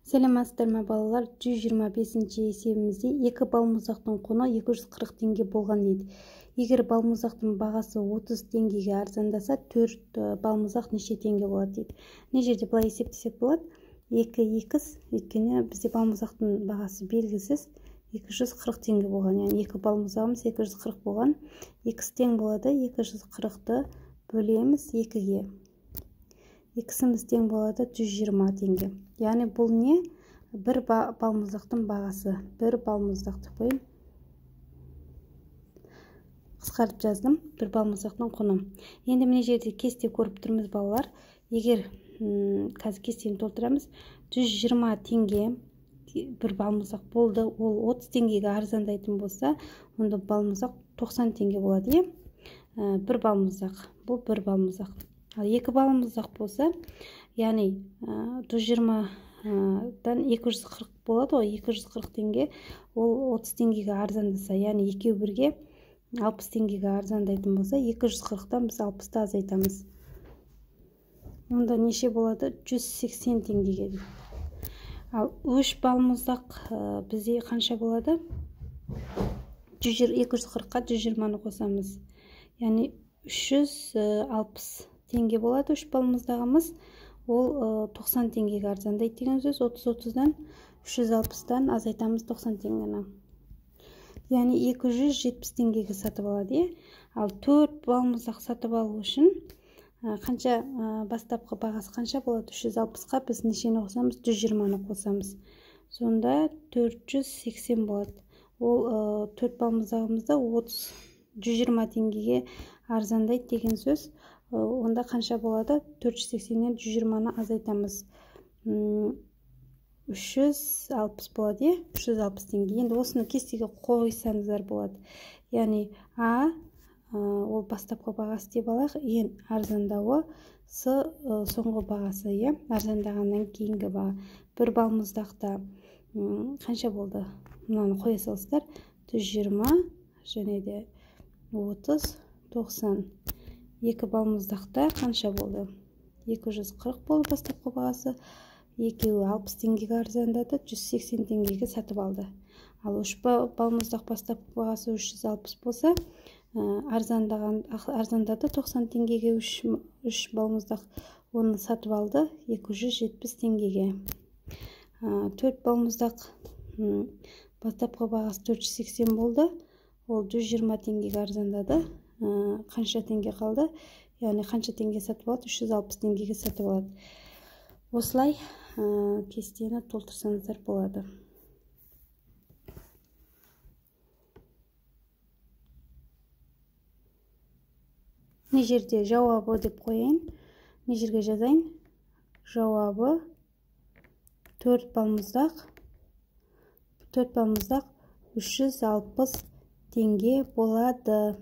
Саламатсыздар ма балалар? 125-ші есебімізде 2 балмұздақтың құны 240 теңге болған дейді. Егер балмұздақтың бағасы 30 теңгеге арзандаса, 4 балмұздақ неше теңге болады дейді. Не жерде былай есептесек болады? 2x, өйткені бізде балмұздақтың бағасы белгісіз 240 теңге болған. Яғни 2 балмұздағымыз 240 болған. X тең болады, 240-ты бөлеміз 2-ге. X'imiz тең болады 120 теңге. Яғни бұл не? Бір балмұздақтың бағасы. Бір балмұздақты қойым. Қысқартып жаздым. Бір балмұздақтың құны. Енді міне жерде кесте көріп тұрмыз балалар. Егер қазір кестені толтырамыз. 120 теңге бір балмұздақ болды. Ол 30 теңгеге арзандайтын болса, онда балмұздақ 90 теңге болады. Бір балмұздақ. Бұл бір балмұздақ. Ал 2 балмұздақ болса, яғни 120-дан 240 болады ғой, 240 теңге, ол 30 теңгеге арзандаса, яғни екеу бірге 60 теңгеге арзандайтын болса, 240-тан біз 60-ты азайтамыз. Онда неше болады? 180 теңгеге. Ал 3 балмұздақ бізде қанша болады? 240-қа 120-ны қосамыз. Яғни 360 теңге болады 3 балмұздағымыз. Ол 90 теңгеге арзандайды деген сөз. 30-30-дан 360-тан азайтамыз 90 теңгені. Яғни 270 теңгеге сатып алады. Ал 4 балмұздақ сатып алу үшін қанша бастапқы бағасы қанша болады? 360-қа біз нешені қосамыз? 120-ны қосамыз. Сонда 480 болады. Ол 4 балмұздағымызда 120 теңгеге арзандайды деген сөз. Онда қанша болады? 480-нен 120-ны азайтамыз. 360 болады, 360 теңге. Енді осыны кестеге қойсаңыздар болады. Яғни А, ол бастапқы бағасы деп алайық, ең арзандауы, С соңғы бағасы, арзандағаннан кейінгі баға. Бір балмұздақта қанша болды? Мынаны қоя салыстар. 120 және де 30, 90. 2 балмұздақта қанша болды? 240 болды бастапқы бағасы. Екеуі 60 теңгеге арзандады, 180 теңгеге сатып алды. Ал 3 балмұздақ бастапқы бағасы 360 болса, арзандады 90 теңгеге 3 балмұздақ, оны сатып алды 270 теңгеге. 4 балмұздақ бастапқы бағасы 480 болды, ол 120 теңгеге арзандады. Қанша теңге қалды? Яғни қанша теңге сатып алады? 360 теңгеге сатып алады. Осылай кестені толтырсаңыздар болады. Не жерде жауабы деп қойайын. Не жерге жазайын? Жауабы 4 балмұздақ 360 теңге болады.